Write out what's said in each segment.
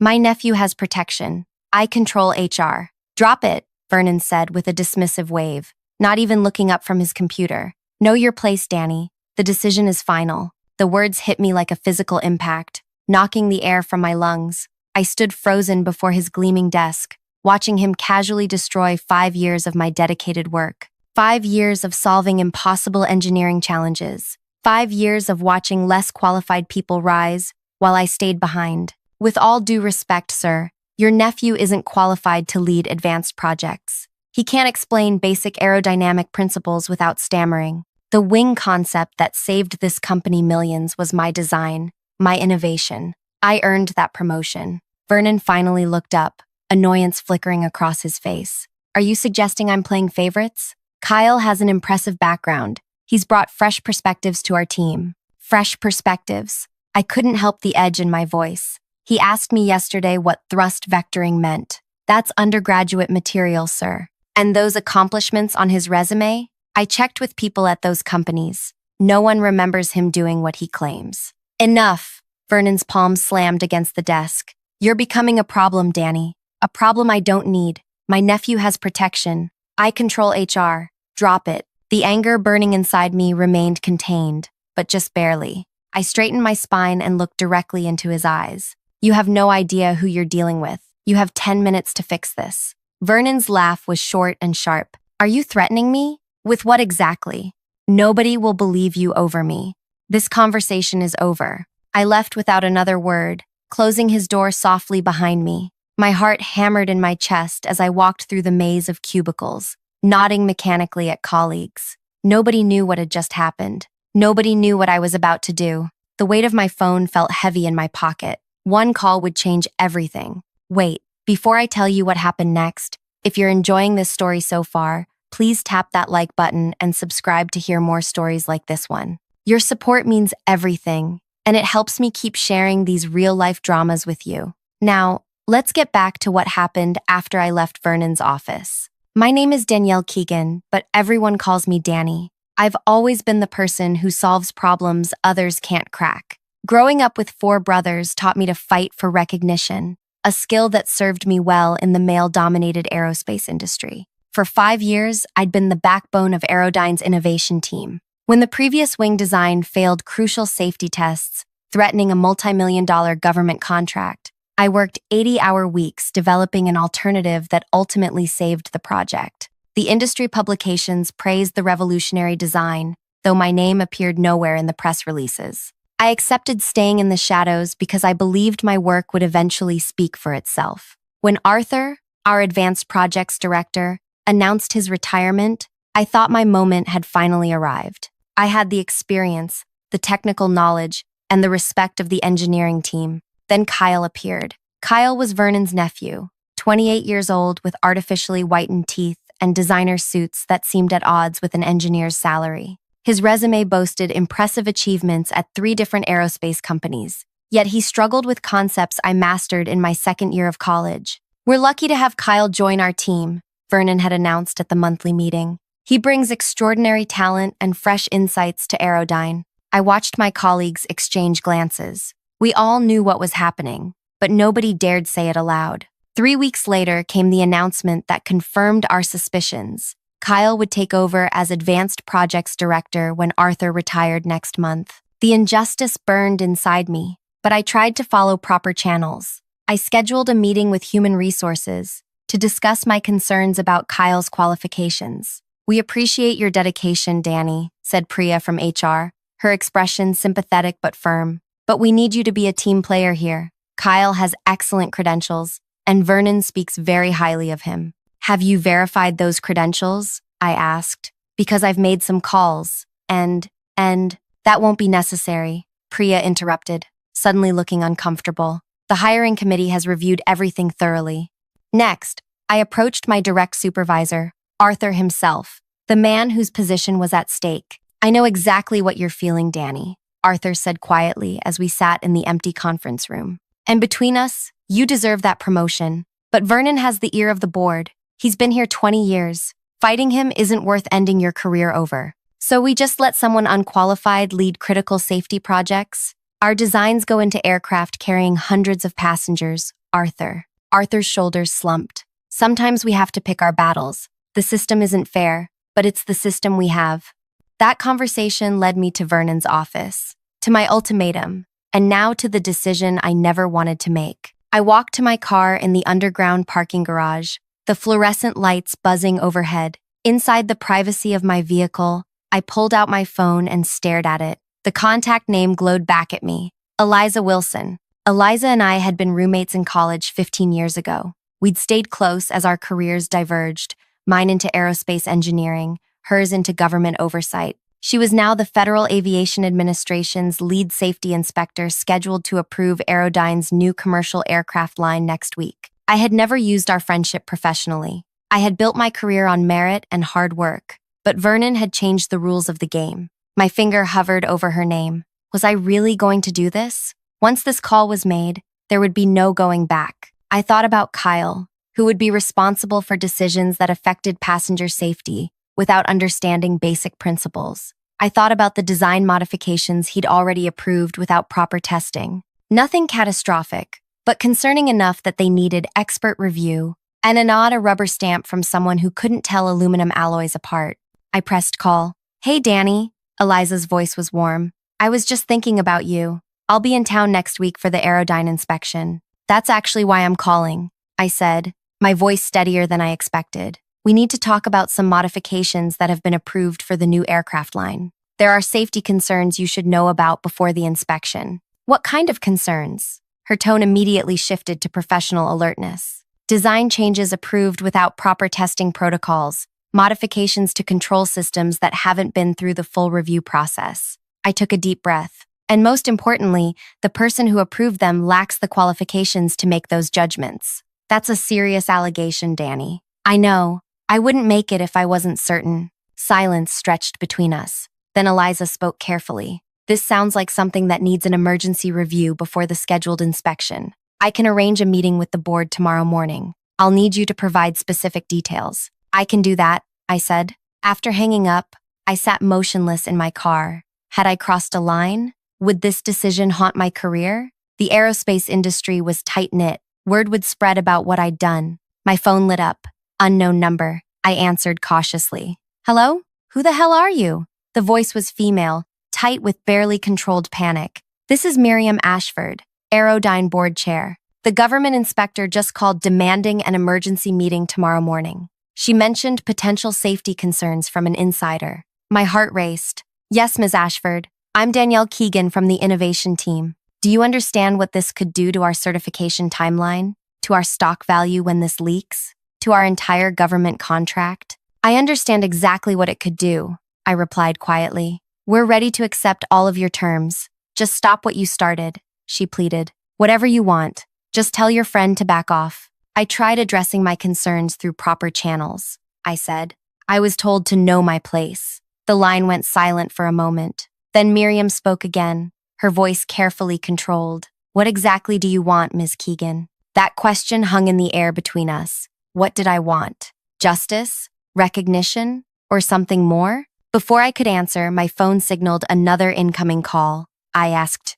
My nephew has protection. I control HR. Drop it, Vernon said with a dismissive wave, not even looking up from his computer. Know your place, Danny. The decision is final. The words hit me like a physical impact, knocking the air from my lungs. I stood frozen before his gleaming desk, watching him casually destroy 5 years of my dedicated work. 5 years of solving impossible engineering challenges. 5 years of watching less qualified people rise while I stayed behind. With all due respect, sir, your nephew isn't qualified to lead advanced projects. He can't explain basic aerodynamic principles without stammering. The wing concept that saved this company millions was my design, my innovation. I earned that promotion. Vernon finally looked up, annoyance flickering across his face. Are you suggesting I'm playing favorites? Kyle has an impressive background. He's brought fresh perspectives to our team. Fresh perspectives. I couldn't help the edge in my voice. He asked me yesterday what thrust vectoring meant. That's undergraduate material, sir. And those accomplishments on his resume? I checked with people at those companies. No one remembers him doing what he claims. Enough. Vernon's palm slammed against the desk. You're becoming a problem, Danny. A problem I don't need. My nephew has protection. I control HR. Drop it. The anger burning inside me remained contained, but just barely. I straightened my spine and looked directly into his eyes. You have no idea who you're dealing with. You have 10 minutes to fix this. Vernon's laugh was short and sharp. Are you threatening me? With what exactly? Nobody will believe you over me. This conversation is over. I left without another word, closing his door softly behind me. My heart hammered in my chest as I walked through the maze of cubicles, nodding mechanically at colleagues. Nobody knew what had just happened. Nobody knew what I was about to do. The weight of my phone felt heavy in my pocket. One call would change everything. Wait, before I tell you what happened next, if you're enjoying this story so far, please tap that like button and subscribe to hear more stories like this one. Your support means everything, and it helps me keep sharing these real-life dramas with you. Now, let's get back to what happened after I left Vernon's office. My name is Danielle Keegan, but everyone calls me Danny. I've always been the person who solves problems others can't crack. Growing up with 4 brothers taught me to fight for recognition, a skill that served me well in the male-dominated aerospace industry. For 5 years, I'd been the backbone of Aerodyne's innovation team. When the previous wing design failed crucial safety tests, threatening a multi-million-dollar government contract, I worked 80-hour weeks developing an alternative that ultimately saved the project. The industry publications praised the revolutionary design, though my name appeared nowhere in the press releases. I accepted staying in the shadows because I believed my work would eventually speak for itself. When Arthur, our advanced projects director, announced his retirement, I thought my moment had finally arrived. I had the experience, the technical knowledge, and the respect of the engineering team. Then Kyle appeared. Kyle was Vernon's nephew, 28 years old with artificially whitened teeth and designer suits that seemed at odds with an engineer's salary. His resume boasted impressive achievements at 3 different aerospace companies, yet he struggled with concepts I mastered in my second year of college. We're lucky to have Kyle join our team, Vernon had announced at the monthly meeting. He brings extraordinary talent and fresh insights to Aerodyne. I watched my colleagues exchange glances. We all knew what was happening, but nobody dared say it aloud. 3 weeks later came the announcement that confirmed our suspicions. Kyle would take over as Advanced Projects Director when Arthur retired next month. The injustice burned inside me, but I tried to follow proper channels. I scheduled a meeting with Human Resources to discuss my concerns about Kyle's qualifications. We appreciate your dedication, Danny, said Priya from HR, her expression sympathetic but firm. But we need you to be a team player here. Kyle has excellent credentials, and Vernon speaks very highly of him. Have you verified those credentials? I asked. Because I've made some calls, and that won't be necessary, Priya interrupted, suddenly looking uncomfortable. The hiring committee has reviewed everything thoroughly. Next, I approached my direct supervisor, Arthur himself, the man whose position was at stake. I know exactly what you're feeling, Danny, Arthur said quietly as we sat in the empty conference room. And between us, you deserve that promotion. But Vernon has the ear of the board. He's been here 20 years. Fighting him isn't worth ending your career over. So we just let someone unqualified lead critical safety projects? Our designs go into aircraft carrying hundreds of passengers, Arthur. Arthur's shoulders slumped. Sometimes we have to pick our battles. The system isn't fair, but it's the system we have. That conversation led me to Vernon's office, to my ultimatum, and now to the decision I never wanted to make. I walked to my car in the underground parking garage, the fluorescent lights buzzing overhead. Inside the privacy of my vehicle, I pulled out my phone and stared at it. The contact name glowed back at me. Eliza Wilson. Eliza and I had been roommates in college 15 years ago. We'd stayed close as our careers diverged, mine into aerospace engineering, hers into government oversight. She was now the Federal Aviation Administration's lead safety inspector scheduled to approve Aerodyne's new commercial aircraft line next week. I had never used our friendship professionally. I had built my career on merit and hard work, but Vernon had changed the rules of the game. My finger hovered over her name. Was I really going to do this? Once this call was made, there would be no going back. I thought about Kyle, who would be responsible for decisions that affected passenger safety without understanding basic principles. I thought about the design modifications he'd already approved without proper testing. Nothing catastrophic, but concerning enough that they needed expert review and a rubber stamp from someone who couldn't tell aluminum alloys apart. I pressed call. Hey, Danny. Eliza's voice was warm. I was just thinking about you. I'll be in town next week for the Aerodyne inspection. That's actually why I'm calling, I said, my voice steadier than I expected. We need to talk about some modifications that have been approved for the new aircraft line. There are safety concerns you should know about before the inspection. What kind of concerns? Her tone immediately shifted to professional alertness. Design changes approved without proper testing protocols, modifications to control systems that haven't been through the full review process. I took a deep breath. And most importantly, the person who approved them lacks the qualifications to make those judgments. That's a serious allegation, Danny. I know. I wouldn't make it if I wasn't certain. Silence stretched between us. Then Eliza spoke carefully. This sounds like something that needs an emergency review before the scheduled inspection. I can arrange a meeting with the board tomorrow morning. I'll need you to provide specific details. I can do that, I said. After hanging up, I sat motionless in my car. Had I crossed a line? Would this decision haunt my career? The aerospace industry was tight-knit. Word would spread about what I'd done. My phone lit up. Unknown number. I answered cautiously. Hello? Who the hell are you? The voice was female, tight with barely controlled panic. This is Miriam Ashford, Aerodyne board chair. The government inspector just called demanding an emergency meeting tomorrow morning. She mentioned potential safety concerns from an insider. My heart raced. Yes, Ms. Ashford. I'm Danielle Keegan from the innovation team. Do you understand what this could do to our certification timeline? To our stock value when this leaks? To our entire government contract? I understand exactly what it could do, I replied quietly. We're ready to accept all of your terms. Just stop what you started, she pleaded. Whatever you want. Just tell your friend to back off. I tried addressing my concerns through proper channels, I said. I was told to know my place. The line went silent for a moment. Then Miriam spoke again, her voice carefully controlled. What exactly do you want, Ms. Keegan? That question hung in the air between us. What did I want? Justice? Recognition? Or something more? Before I could answer, my phone signaled another incoming call. I asked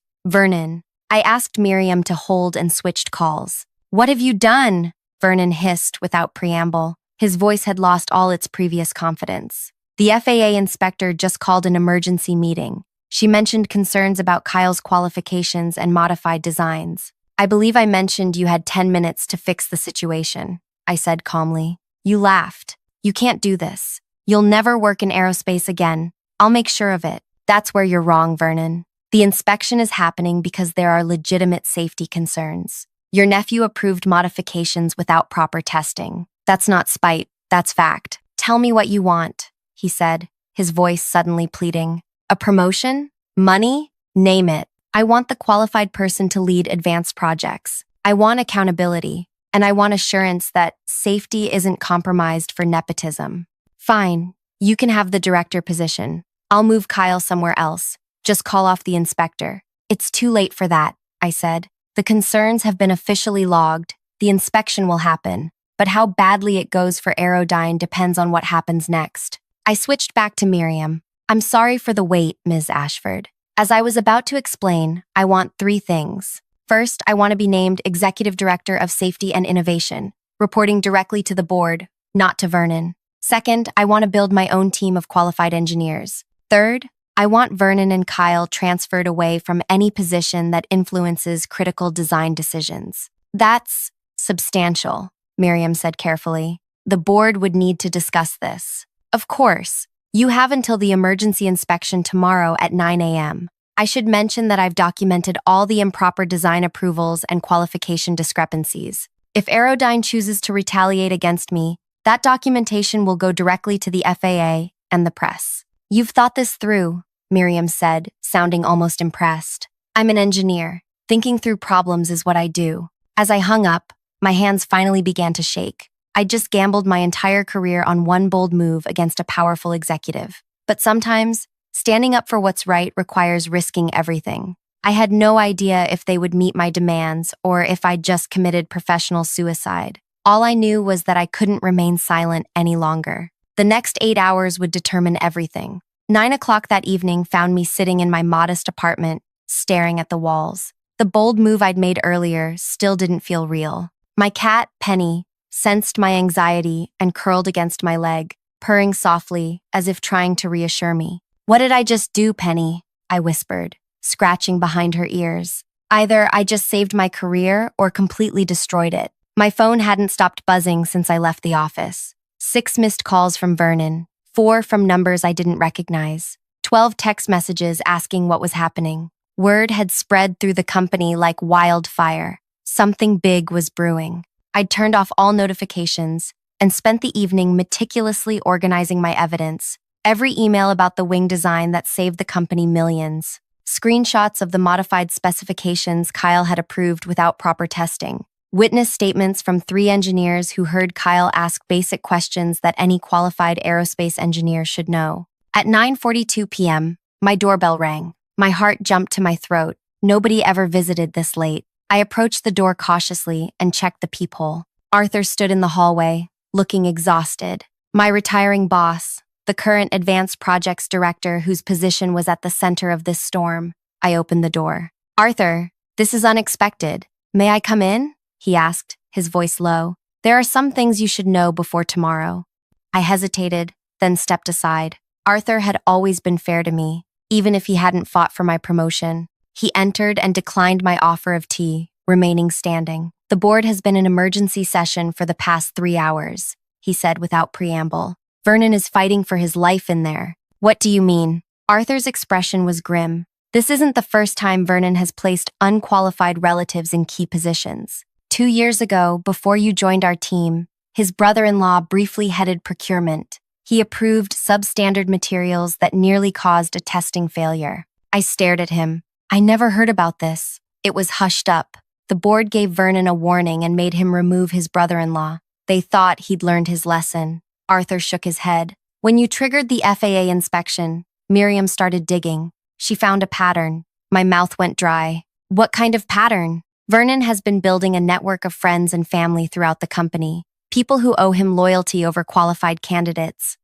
Miriam to hold and switched calls. What have you done? Vernon hissed without preamble. His voice had lost all its previous confidence. The FAA inspector just called an emergency meeting. She mentioned concerns about Kyle's qualifications and modified designs. I believe I mentioned you had 10 minutes to fix the situation, I said calmly. You laughed. You can't do this. You'll never work in aerospace again. I'll make sure of it. That's where you're wrong, Vernon. The inspection is happening because there are legitimate safety concerns. Your nephew approved modifications without proper testing. That's not spite, that's fact. Tell me what you want, he said, his voice suddenly pleading. A promotion? Money? Name it. I want the qualified person to lead advanced projects. I want accountability, and I want assurance that safety isn't compromised for nepotism. Fine, you can have the director position. I'll move Kyle somewhere else. Just call off the inspector. It's too late for that, I said. The concerns have been officially logged. The inspection will happen. But how badly it goes for Aerodyne depends on what happens next. I switched back to Miriam. I'm sorry for the wait, Ms. Ashford. As I was about to explain, I want three things. First, I want to be named Executive Director of Safety and Innovation, reporting directly to the board, not to Vernon. Second, I want to build my own team of qualified engineers. Third, I want Vernon and Kyle transferred away from any position that influences critical design decisions. That's substantial, Miriam said carefully. The board would need to discuss this. Of course, you have until the emergency inspection tomorrow at 9 a.m. I should mention that I've documented all the improper design approvals and qualification discrepancies. If Aerodyne chooses to retaliate against me, that documentation will go directly to the FAA and the press. You've thought this through, Miriam said, sounding almost impressed. I'm an engineer. Thinking through problems is what I do. As I hung up, my hands finally began to shake. I'd just gambled my entire career on one bold move against a powerful executive. But sometimes, standing up for what's right requires risking everything. I had no idea if they would meet my demands or if I'd just committed professional suicide. All I knew was that I couldn't remain silent any longer. The next 8 hours would determine everything. 9 o'clock that evening found me sitting in my modest apartment, staring at the walls. The bold move I'd made earlier still didn't feel real. My cat, Penny, sensed my anxiety and curled against my leg, purring softly as if trying to reassure me. "What did I just do, Penny?" I whispered, scratching behind her ears. Either I just saved my career or completely destroyed it. My phone hadn't stopped buzzing since I left the office. 6 missed calls from Vernon, 4 from numbers I didn't recognize, 12 text messages asking what was happening. Word had spread through the company like wildfire. Something big was brewing. I'd turned off all notifications and spent the evening meticulously organizing my evidence. Every email about the wing design that saved the company millions. Screenshots of the modified specifications Kyle had approved without proper testing. Witness statements from 3 engineers who heard Kyle ask basic questions that any qualified aerospace engineer should know. At 9:42 p.m., my doorbell rang. My heart jumped to my throat. Nobody ever visited this late. I approached the door cautiously and checked the peephole. Arthur stood in the hallway, looking exhausted. My retiring boss, the current advanced projects director whose position was at the center of this storm. I opened the door. "Arthur, this is unexpected. May I come in?" he asked, his voice low. "There are some things you should know before tomorrow." I hesitated, then stepped aside. Arthur had always been fair to me, even if he hadn't fought for my promotion. He entered and declined my offer of tea, remaining standing. "The board has been in emergency session for the past 3 hours," he said without preamble. "Vernon is fighting for his life in there." "What do you mean?" Arthur's expression was grim. "This isn't the first time Vernon has placed unqualified relatives in key positions. 2 years ago, before you joined our team, his brother-in-law briefly headed procurement. He approved substandard materials that nearly caused a testing failure." I stared at him. "I never heard about this." "It was hushed up. The board gave Vernon a warning and made him remove his brother-in-law. They thought he'd learned his lesson." Arthur shook his head. "When you triggered the FAA inspection, Miriam started digging. She found a pattern." My mouth went dry. "What kind of pattern?" "Vernon has been building a network of friends and family throughout the company, people who owe him loyalty over qualified candidates.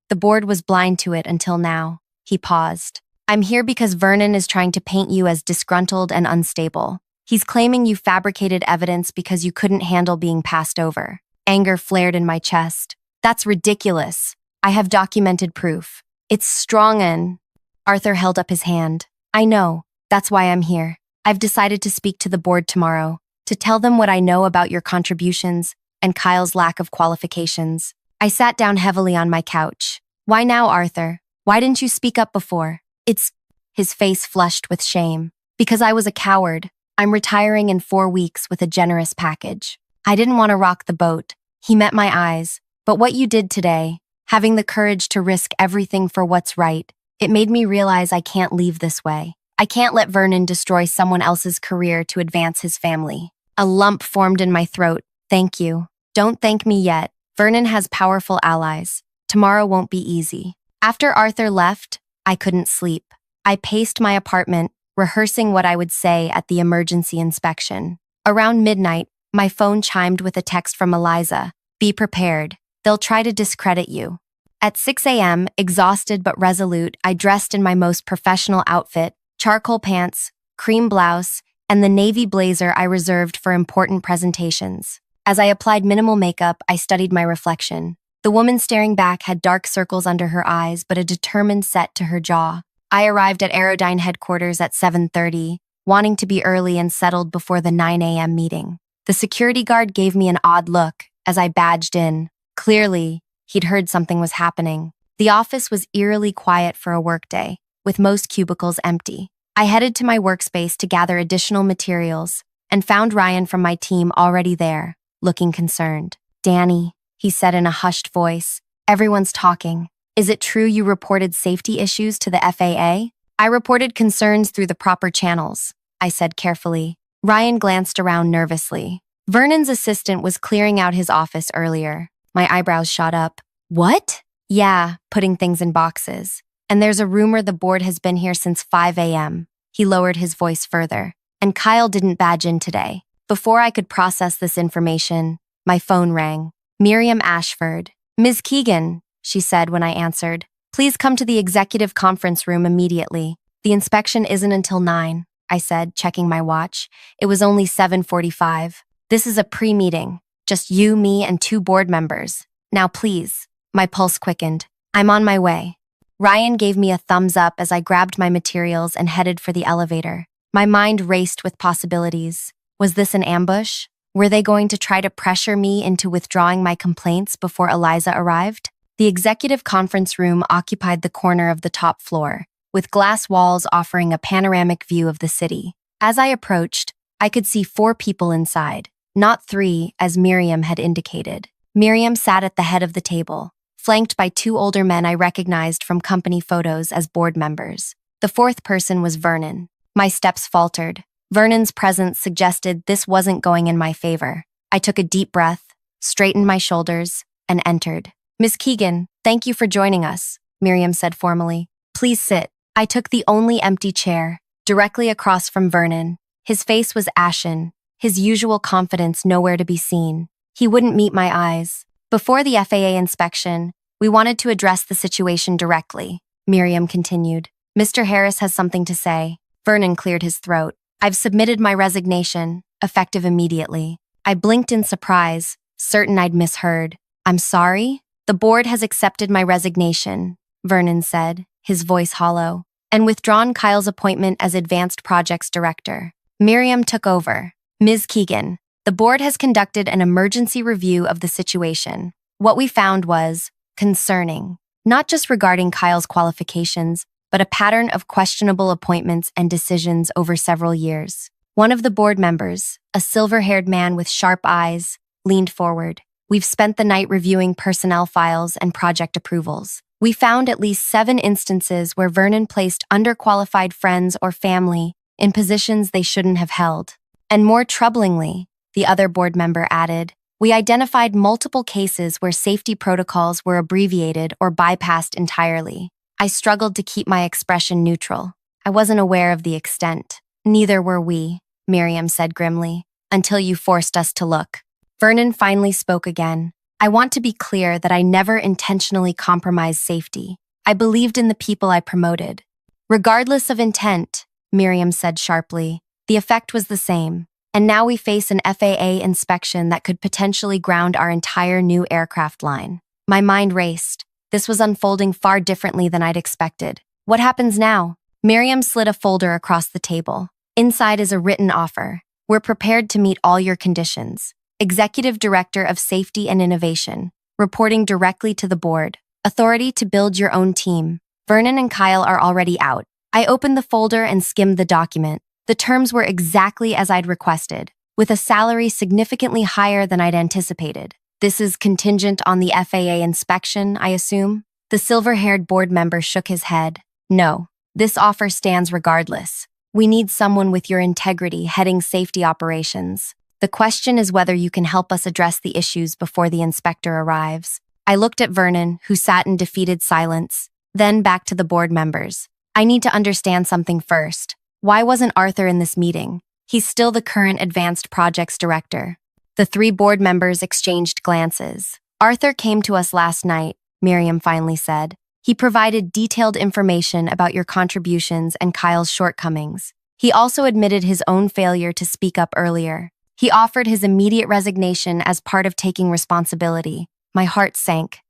The board was blind to it until now." He paused. "I'm here because Vernon is trying to paint you as disgruntled and unstable. He's claiming you fabricated evidence because you couldn't handle being passed over." Anger flared in my chest. "That's ridiculous. I have documented proof. It's strong and—" Arthur held up his hand. "I know. That's why I'm here. I've decided to speak to the board tomorrow, to tell them what I know about your contributions and Kyle's lack of qualifications." I sat down heavily on my couch. "Why now, Arthur? Why didn't you speak up before?" "It's—" His face flushed with shame. "Because I was a coward. I'm retiring in 4 weeks with a generous package. I didn't want to rock the boat." He met my eyes. "But what you did today, having the courage to risk everything for what's right, it made me realize I can't leave this way. I can't let Vernon destroy someone else's career to advance his family." A lump formed in my throat. "Thank you." "Don't thank me yet. Vernon has powerful allies. Tomorrow won't be easy." After Arthur left, I couldn't sleep. I paced my apartment, rehearsing what I would say at the emergency inspection. Around midnight, my phone chimed with a text from Eliza. "Be prepared. They'll try to discredit you." At 6 a.m., exhausted but resolute, I dressed in my most professional outfit, charcoal pants, cream blouse, and the navy blazer I reserved for important presentations. As I applied minimal makeup, I studied my reflection. The woman staring back had dark circles under her eyes, but a determined set to her jaw. I arrived at Aerodyne headquarters at 7:30, wanting to be early and settled before the 9 a.m. meeting. The security guard gave me an odd look as I badged in. Clearly, he'd heard something was happening. The office was eerily quiet for a workday, with most cubicles empty. I headed to my workspace to gather additional materials and found Ryan from my team already there, looking concerned. "Danny," he said in a hushed voice, "everyone's talking. Is it true you reported safety issues to the FAA?" "I reported concerns through the proper channels," I said carefully. Ryan glanced around nervously. Vernon's assistant was clearing out his office earlier. My eyebrows shot up. "What?" "Yeah, putting things in boxes. And there's a rumor the board has been here since 5 a.m. He lowered his voice further. "And Kyle didn't badge in today." Before I could process this information, my phone rang. Miriam Ashford. "Ms. Keegan," she said when I answered. "Please come to the executive conference room immediately. The inspection isn't until 9, I said, checking my watch. It was only 7:45. "This is a pre-meeting. Just you, me, and 2 board members. Now please." My pulse quickened. "I'm on my way." Ryan gave me a thumbs up as I grabbed my materials and headed for the elevator. My mind raced with possibilities. Was this an ambush? Were they going to try to pressure me into withdrawing my complaints before Eliza arrived? The executive conference room occupied the corner of the top floor, with glass walls offering a panoramic view of the city. As I approached, I could see 4 people inside, not 3, as Miriam had indicated. Miriam sat at the head of the table, flanked by 2 older men I recognized from company photos as board members. The 4th person was Vernon. My steps faltered. Vernon's presence suggested this wasn't going in my favor. I took a deep breath, straightened my shoulders, and entered. "Miss Keegan, thank you for joining us," Miriam said formally. "Please sit." I took the only empty chair, directly across from Vernon. His face was ashen, his usual confidence nowhere to be seen. He wouldn't meet my eyes. "Before the FAA inspection, we wanted to address the situation directly," Miriam continued. "Mr. Harris has something to say." Vernon cleared his throat. "I've submitted my resignation, effective immediately." I blinked in surprise, certain I'd misheard. "I'm sorry?" "The board has accepted my resignation," Vernon said, his voice hollow, "and withdrawn Kyle's appointment as Advanced Projects Director." Miriam took over. "Ms. Keegan, the board has conducted an emergency review of the situation. What we found was concerning, not just regarding Kyle's qualifications, but a pattern of questionable appointments and decisions over several years." One of the board members, a silver-haired man with sharp eyes, leaned forward. "We've spent the night reviewing personnel files and project approvals. We found at least 7 instances where Vernon placed underqualified friends or family in positions they shouldn't have held. And more troublingly," the other board member added, "we identified multiple cases where safety protocols were abbreviated or bypassed entirely." I struggled to keep my expression neutral. I wasn't aware of the extent. "Neither were we," Miriam said grimly, "until you forced us to look." Vernon finally spoke again. "I want to be clear that I never intentionally compromised safety. I believed in the people I promoted." "Regardless of intent," Miriam said sharply, "the effect was the same. And now we face an FAA inspection that could potentially ground our entire new aircraft line." My mind raced. This was unfolding far differently than I'd expected. "What happens now?" Miriam slid a folder across the table. "Inside is a written offer. We're prepared to meet all your conditions. Executive Director of Safety and Innovation, reporting directly to the board. Authority to build your own team. Vernon and Kyle are already out." I opened the folder and skimmed the document. The terms were exactly as I'd requested, with a salary significantly higher than I'd anticipated. "This is contingent on the FAA inspection, I assume?" The silver-haired board member shook his head. "No, this offer stands regardless. We need someone with your integrity heading safety operations. The question is whether you can help us address the issues before the inspector arrives." I looked at Vernon, who sat in defeated silence, then back to the board members. "I need to understand something first. Why wasn't Arthur in this meeting? He's still the current Advanced Projects Director." The 3 board members exchanged glances. "Arthur came to us last night," Miriam finally said. He provided detailed information about your contributions and Kyle's shortcomings. He also admitted his own failure to speak up earlier. He offered his immediate resignation as part of taking responsibility. My heart sank.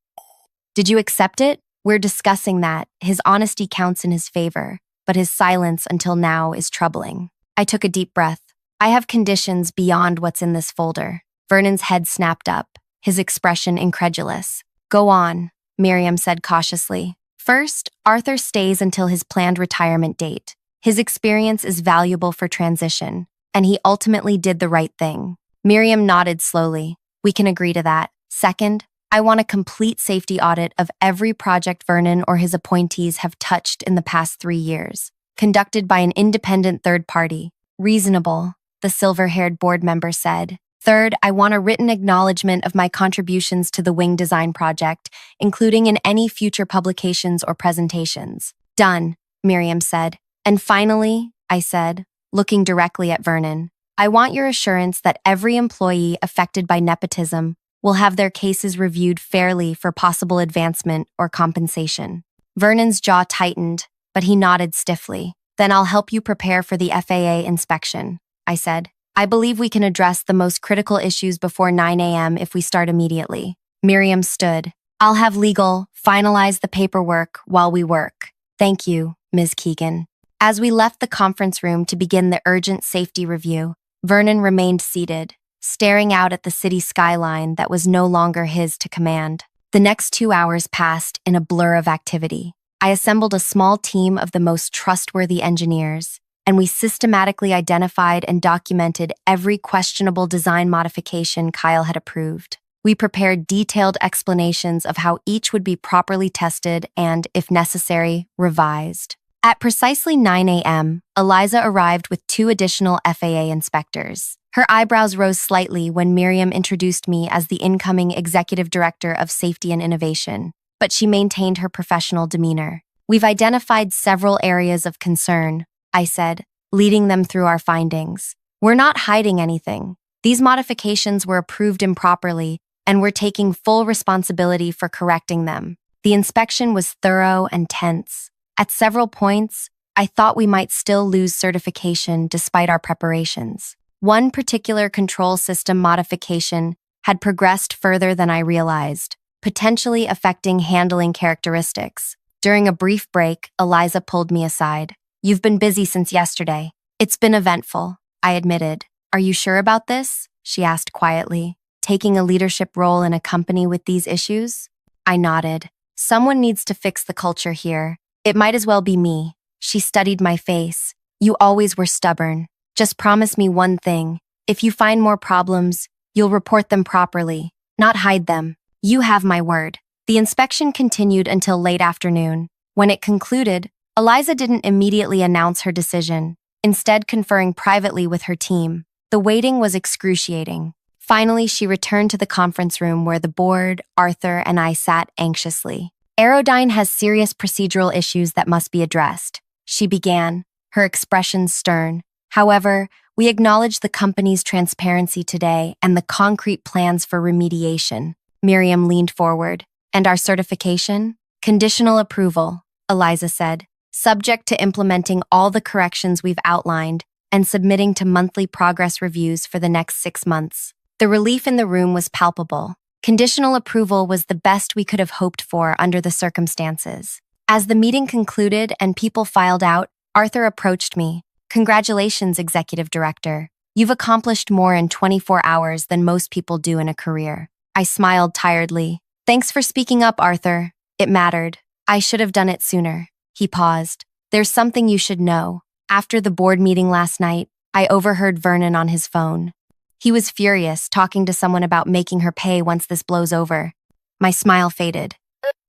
Did you accept it? We're discussing that. His honesty counts in his favor, but his silence until now is troubling. I took a deep breath. I have conditions beyond what's in this folder. Vernon's head snapped up, his expression incredulous. Go on, Miriam said cautiously. First, Arthur stays until his planned retirement date. His experience is valuable for transition, and he ultimately did the right thing. Miriam nodded slowly. We can agree to that. Second, I want a complete safety audit of every project Vernon or his appointees have touched in the past 3 years, conducted by an independent third party. Reasonable, the silver-haired board member said. Third, I want a written acknowledgement of my contributions to the Wing Design project, including in any future publications or presentations. Done, Miriam said. And finally, I said, looking directly at Vernon, I want your assurance that every employee affected by nepotism will have their cases reviewed fairly for possible advancement or compensation. Vernon's jaw tightened, but he nodded stiffly. Then I'll help you prepare for the FAA inspection, I said. I believe we can address the most critical issues before 9 a.m. if we start immediately. Miriam stood. I'll have legal finalize the paperwork while we work. Thank you, Ms. Keegan. As we left the conference room to begin the urgent safety review, Vernon remained seated, staring out at the city skyline that was no longer his to command. The next 2 hours passed in a blur of activity. I assembled a small team of the most trustworthy engineers, and we systematically identified and documented every questionable design modification Kyle had approved. We prepared detailed explanations of how each would be properly tested and, if necessary, revised. At precisely 9 a.m., Eliza arrived with 2 additional FAA inspectors. Her eyebrows rose slightly when Miriam introduced me as the incoming Executive Director of Safety and Innovation, but she maintained her professional demeanor. We've identified several areas of concern, I said, leading them through our findings. We're not hiding anything. These modifications were approved improperly, and we're taking full responsibility for correcting them. The inspection was thorough and tense. At several points, I thought we might still lose certification despite our preparations. One particular control system modification had progressed further than I realized, potentially affecting handling characteristics. During a brief break, Eliza pulled me aside. You've been busy since yesterday. It's been eventful, I admitted. Are you sure about this? She asked quietly. Taking a leadership role in a company with these issues? I nodded. Someone needs to fix the culture here. It might as well be me. She studied my face. You always were stubborn. Just promise me one thing. If you find more problems, you'll report them properly, not hide them. You have my word. The inspection continued until late afternoon. When it concluded, Eliza didn't immediately announce her decision, instead conferring privately with her team. The waiting was excruciating. Finally, she returned to the conference room where the board, Arthur, and I sat anxiously. Aerodyne has serious procedural issues that must be addressed, she began, her expression stern. However, we acknowledge the company's transparency today and the concrete plans for remediation. Miriam leaned forward. And our certification? Conditional approval, Eliza said, subject to implementing all the corrections we've outlined and submitting to monthly progress reviews for the next 6 months. The relief in the room was palpable. Conditional approval was the best we could have hoped for under the circumstances. As the meeting concluded and people filed out, Arthur approached me. Congratulations, Executive Director. You've accomplished more in 24 hours than most people do in a career. I smiled tiredly. Thanks for speaking up, Arthur. It mattered. I should have done it sooner. He paused. There's something you should know. After the board meeting last night, I overheard Vernon on his phone. He was furious, talking to someone about making her pay once this blows over. My smile faded.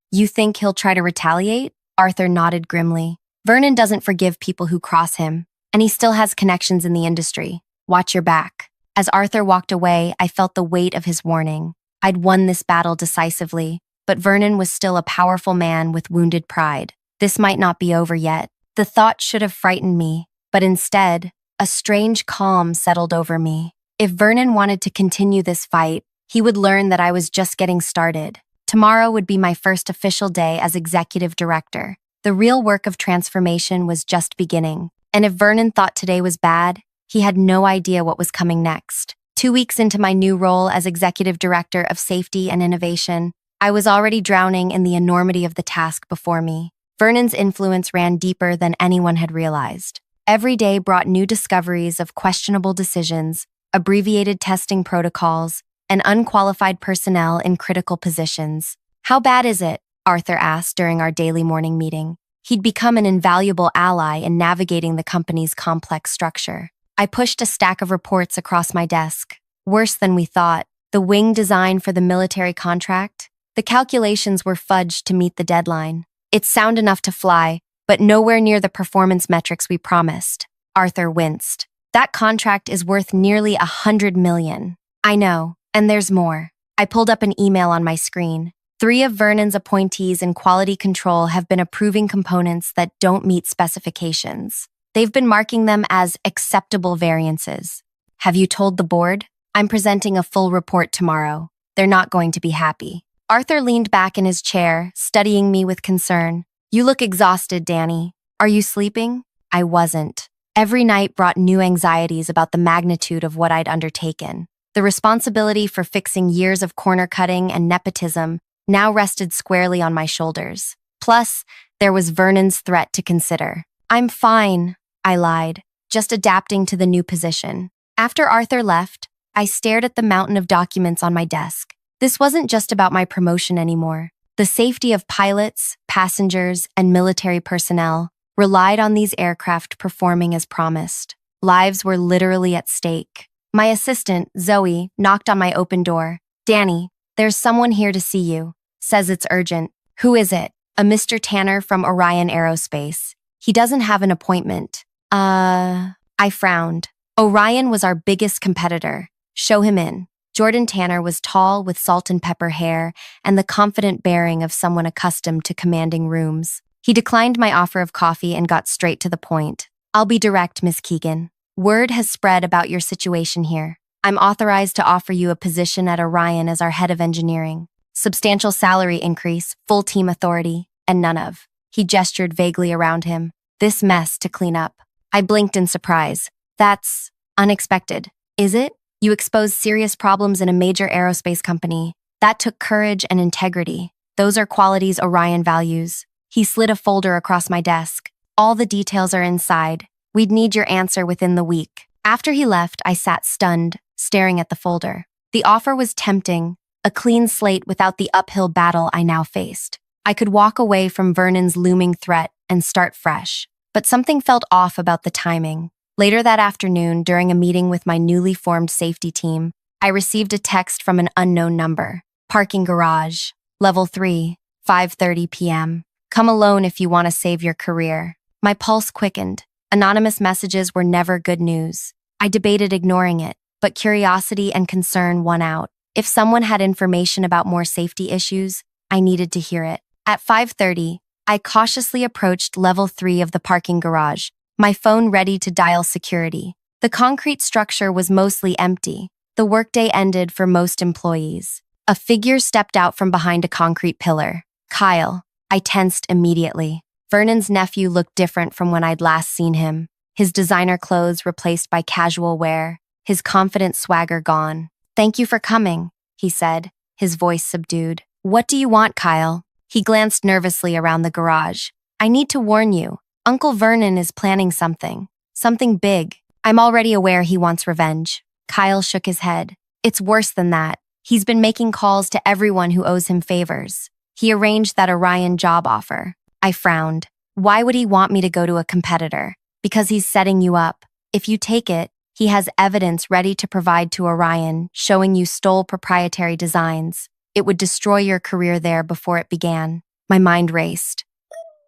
You think he'll try to retaliate? Arthur nodded grimly. Vernon doesn't forgive people who cross him, and he still has connections in the industry. Watch your back. As Arthur walked away, I felt the weight of his warning. I'd won this battle decisively, but Vernon was still a powerful man with wounded pride. This might not be over yet. The thought should have frightened me, but instead, a strange calm settled over me. If Vernon wanted to continue this fight, he would learn that I was just getting started. Tomorrow would be my first official day as executive director. The real work of transformation was just beginning. And if Vernon thought today was bad, he had no idea what was coming next. 2 weeks into my new role as executive director of safety and innovation, I was already drowning in the enormity of the task before me. Vernon's influence ran deeper than anyone had realized. Every day brought new discoveries of questionable decisions, abbreviated testing protocols, and unqualified personnel in critical positions. "How bad is it?" Arthur asked during our daily morning meeting. He'd become an invaluable ally in navigating the company's complex structure. I pushed a stack of reports across my desk. Worse than we thought. The wing design for the military contract? The calculations were fudged to meet the deadline. It's sound enough to fly, but nowhere near the performance metrics we promised. Arthur winced. That contract is worth nearly $100 million. I know, and there's more. I pulled up an email on my screen. 3 of Vernon's appointees in quality control have been approving components that don't meet specifications. They've been marking them as acceptable variances. Have you told the board? I'm presenting a full report tomorrow. They're not going to be happy. Arthur leaned back in his chair, studying me with concern. You look exhausted, Danny. Are you sleeping? I wasn't. Every night brought new anxieties about the magnitude of what I'd undertaken. The responsibility for fixing years of corner cutting and nepotism now rested squarely on my shoulders. Plus, there was Vernon's threat to consider. I'm fine, I lied, just adapting to the new position. After Arthur left, I stared at the mountain of documents on my desk. This wasn't just about my promotion anymore. The safety of pilots, passengers, and military personnel relied on these aircraft performing as promised. Lives were literally at stake. My assistant, Zoe, knocked on my open door. Danny, there's someone here to see you. Says it's urgent. Who is it? A Mr. Tanner from Orion Aerospace. He doesn't have an appointment. I frowned. Orion was our biggest competitor. Show him in. Jordan Tanner was tall with salt and pepper hair and the confident bearing of someone accustomed to commanding rooms. He declined my offer of coffee and got straight to the point. I'll be direct, Miss Keegan. Word has spread about your situation here. I'm authorized to offer you a position at Orion as our head of engineering. Substantial salary increase, full team authority, and none of. He gestured vaguely around him. This mess to clean up. I blinked in surprise. That's unexpected. Is it? You exposed serious problems in a major aerospace company. That took courage and integrity. Those are qualities Orion values. He slid a folder across my desk. All the details are inside. We'd need your answer within the week. After he left, I sat stunned, staring at the folder. The offer was tempting, a clean slate without the uphill battle I now faced. I could walk away from Vernon's looming threat and start fresh. But something felt off about the timing. Later that afternoon, during a meeting with my newly formed safety team, I received a text from an unknown number. Parking garage, level 3, 5:30 p.m. Come alone if you want to save your career. My pulse quickened. Anonymous messages were never good news. I debated ignoring it, but curiosity and concern won out. If someone had information about more safety issues, I needed to hear it. At 5:30, I cautiously approached level 3 of the parking garage, my phone ready to dial security. The concrete structure was mostly empty. The workday ended for most employees. A figure stepped out from behind a concrete pillar. Kyle. I tensed immediately. Vernon's nephew looked different from when I'd last seen him. His designer clothes replaced by casual wear, his confident swagger gone. Thank you for coming, he said, his voice subdued. What do you want, Kyle? He glanced nervously around the garage. I need to warn you. Uncle Vernon is planning something. Something big. I'm already aware he wants revenge. Kyle shook his head. It's worse than that. He's been making calls to everyone who owes him favors. He arranged that Orion job offer. I frowned. Why would he want me to go to a competitor? Because he's setting you up. If you take it, he has evidence ready to provide to Orion showing you stole proprietary designs. It would destroy your career there before it began. My mind raced.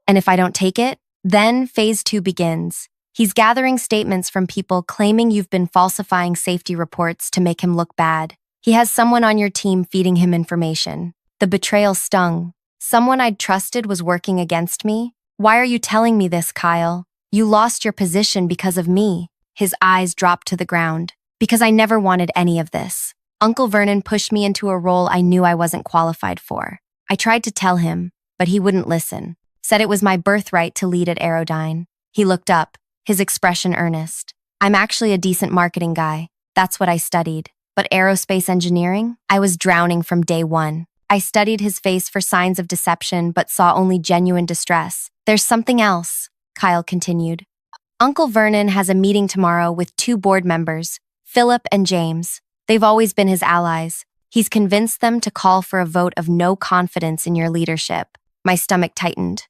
And if I don't take it? Then phase 2 begins. He's gathering statements from people claiming you've been falsifying safety reports to make him look bad. He has someone on your team feeding him information. The betrayal stung. Someone I'd trusted was working against me? Why are you telling me this, Kyle? You lost your position because of me. His eyes dropped to the ground. Because I never wanted any of this. Uncle Vernon pushed me into a role I knew I wasn't qualified for. I tried to tell him, but he wouldn't listen. Said it was my birthright to lead at Aerodyne. He looked up, his expression earnest. I'm actually a decent marketing guy. That's what I studied. But aerospace engineering? I was drowning from day one. I studied his face for signs of deception, but saw only genuine distress. There's something else, Kyle continued. Uncle Vernon has a meeting tomorrow with 2 board members, Philip and James. They've always been his allies. He's convinced them to call for a vote of no confidence in your leadership. My stomach tightened.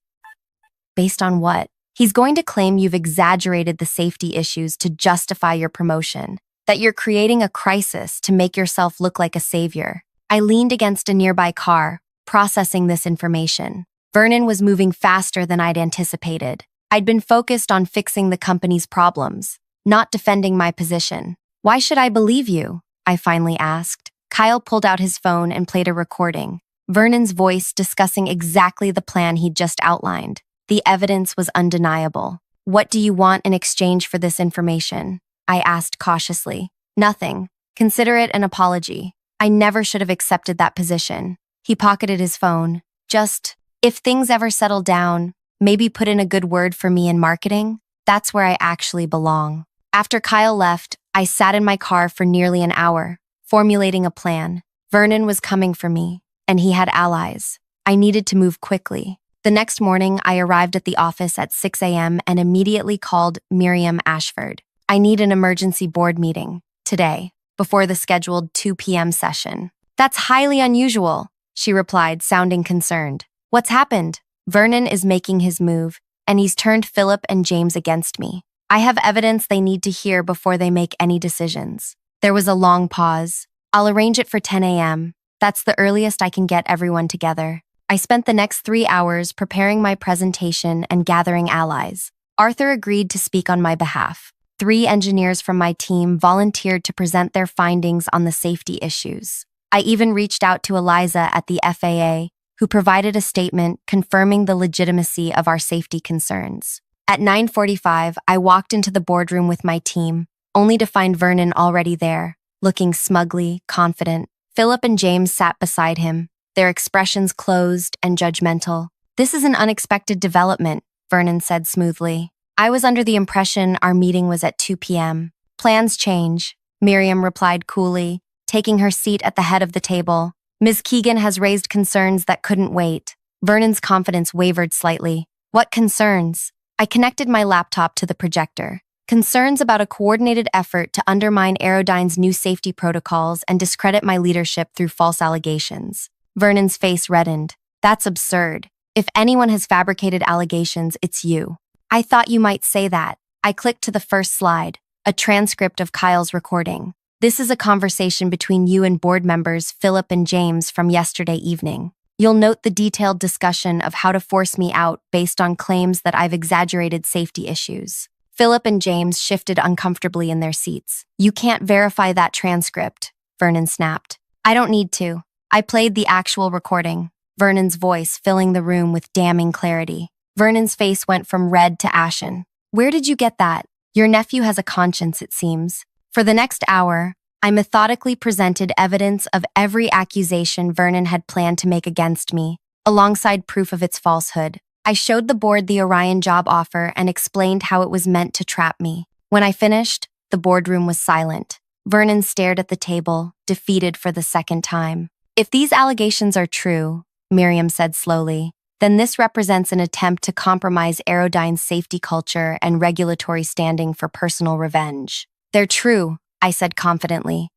Based on what? He's going to claim you've exaggerated the safety issues to justify your promotion, that you're creating a crisis to make yourself look like a savior. I leaned against a nearby car, processing this information. Vernon was moving faster than I'd anticipated. I'd been focused on fixing the company's problems, not defending my position. Why should I believe you? I finally asked. Kyle pulled out his phone and played a recording, Vernon's voice discussing exactly the plan he'd just outlined. The evidence was undeniable. What do you want in exchange for this information? I asked cautiously. Nothing. Consider it an apology. I never should have accepted that position. He pocketed his phone. Just, if things ever settle down, maybe put in a good word for me in marketing? That's where I actually belong. After Kyle left, I sat in my car for nearly an hour, formulating a plan. Vernon was coming for me, and he had allies. I needed to move quickly. The next morning, I arrived at the office at 6 a.m. and immediately called Miriam Ashford. I need an emergency board meeting, today, before the scheduled 2 p.m. session. That's highly unusual, she replied, sounding concerned. What's happened? Vernon is making his move, and he's turned Philip and James against me. I have evidence they need to hear before they make any decisions. There was a long pause. I'll arrange it for 10 a.m. That's the earliest I can get everyone together. I spent the next 3 hours preparing my presentation and gathering allies. Arthur agreed to speak on my behalf. 3 engineers from my team volunteered to present their findings on the safety issues. I even reached out to Eliza at the FAA, who provided a statement confirming the legitimacy of our safety concerns. At 9:45, I walked into the boardroom with my team, only to find Vernon already there, looking smugly confident. Philip and James sat beside him, their expressions closed and judgmental. This is an unexpected development, Vernon said smoothly. I was under the impression our meeting was at 2 p.m. Plans change, Miriam replied coolly, taking her seat at the head of the table. Ms. Keegan has raised concerns that couldn't wait. Vernon's confidence wavered slightly. What concerns? I connected my laptop to the projector. Concerns about a coordinated effort to undermine Aerodyne's new safety protocols and discredit my leadership through false allegations. Vernon's face reddened. That's absurd. If anyone has fabricated allegations, it's you. I thought you might say that. I clicked to the first slide, a transcript of Kyle's recording. This is a conversation between you and board members Philip and James from yesterday evening. You'll note the detailed discussion of how to force me out based on claims that I've exaggerated safety issues. Philip and James shifted uncomfortably in their seats. You can't verify that transcript, Vernon snapped. I don't need to. I played the actual recording, Vernon's voice filling the room with damning clarity. Vernon's face went from red to ashen. Where did you get that? Your nephew has a conscience, it seems. For the next hour, I methodically presented evidence of every accusation Vernon had planned to make against me, alongside proof of its falsehood. I showed the board the Orion job offer and explained how it was meant to trap me. When I finished, the boardroom was silent. Vernon stared at the table, defeated for the second time. If these allegations are true, Miriam said slowly, then this represents an attempt to compromise Aerodyne's safety culture and regulatory standing for personal revenge. They're true, I said confidently.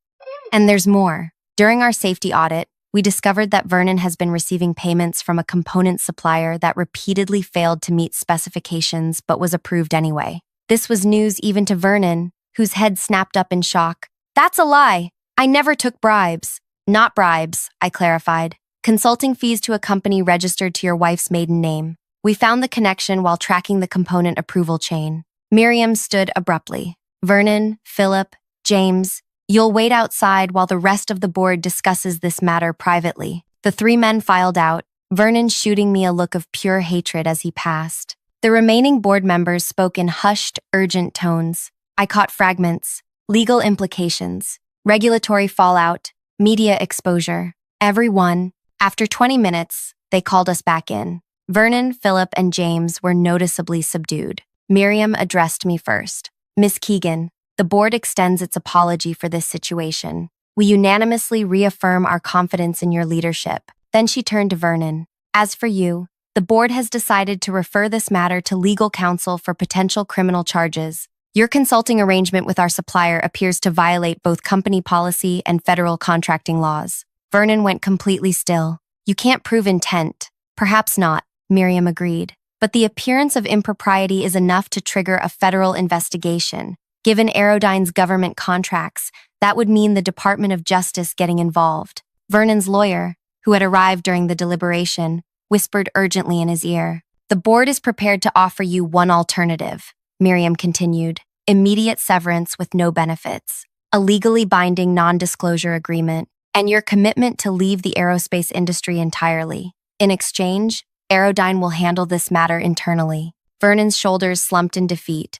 And there's more. During our safety audit, we discovered that Vernon has been receiving payments from a component supplier that repeatedly failed to meet specifications but was approved anyway. This was news even to Vernon, whose head snapped up in shock. That's a lie. I never took bribes. Not bribes, I clarified. Consulting fees to a company registered to your wife's maiden name. We found the connection while tracking the component approval chain. Miriam stood abruptly. Vernon, Philip, James, you'll wait outside while the rest of the board discusses this matter privately. The 3 men filed out, Vernon shooting me a look of pure hatred as he passed. The remaining board members spoke in hushed, urgent tones. I caught fragments, legal implications, regulatory fallout, media exposure. Everyone. After 20 minutes, They called us back in. Vernon, Philip, and James were noticeably subdued. Miriam addressed me first. Miss Keegan, the board extends its apology for this situation. We unanimously reaffirm our confidence in your leadership. Then she turned to Vernon. As for you, the board has decided to refer this matter to legal counsel for potential criminal charges. Your consulting arrangement with our supplier appears to violate both company policy and federal contracting laws. Vernon went completely still. You can't prove intent. Perhaps not, Miriam agreed. But the appearance of impropriety is enough to trigger a federal investigation. Given Aerodyne's government contracts, that would mean the Department of Justice getting involved. Vernon's lawyer, who had arrived during the deliberation, whispered urgently in his ear. The board is prepared to offer you one alternative, Miriam continued. Immediate severance with no benefits, a legally binding non-disclosure agreement, and your commitment to leave the aerospace industry entirely. In exchange, Aerodyne will handle this matter internally. Vernon's shoulders slumped in defeat.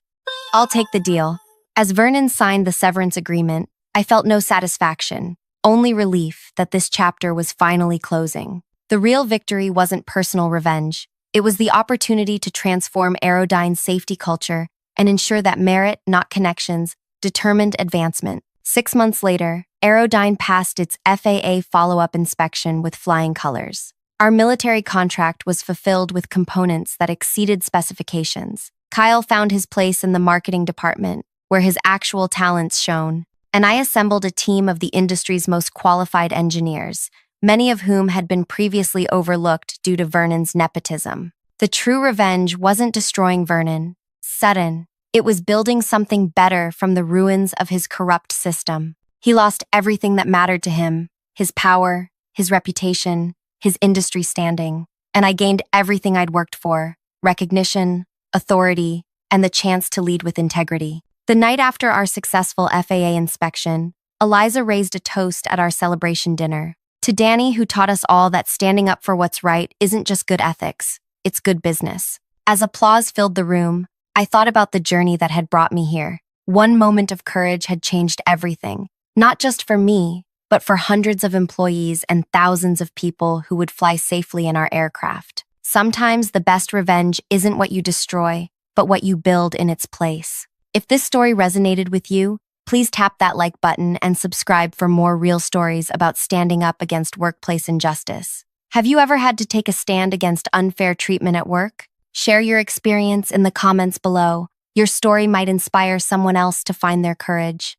I'll take the deal. As Vernon signed the severance agreement, I felt no satisfaction, only relief that this chapter was finally closing. The real victory wasn't personal revenge. It was the opportunity to transform Aerodyne's safety culture and ensure that merit, not connections, determined advancement. 6 months later, Aerodyne passed its FAA follow-up inspection with flying colors. Our military contract was fulfilled with components that exceeded specifications. Kyle found his place in the marketing department, where his actual talents shone, and I assembled a team of the industry's most qualified engineers, many of whom had been previously overlooked due to Vernon's nepotism. The true revenge wasn't destroying Vernon. Sudden, it was building something better from the ruins of his corrupt system. He lost everything that mattered to him, his power, his reputation, his industry standing, and I gained everything I'd worked for: recognition, authority, and the chance to lead with integrity. The night after our successful FAA inspection, Eliza raised a toast at our celebration dinner. To Danny, who taught us all that standing up for what's right isn't just good ethics, it's good business. As applause filled the room, I thought about the journey that had brought me here. One moment of courage had changed everything, not just for me, but for hundreds of employees and thousands of people who would fly safely in our aircraft. Sometimes the best revenge isn't what you destroy, but what you build in its place. If this story resonated with you, please tap that like button and subscribe for more real stories about standing up against workplace injustice. Have you ever had to take a stand against unfair treatment at work? Share your experience in the comments below. Your story might inspire someone else to find their courage.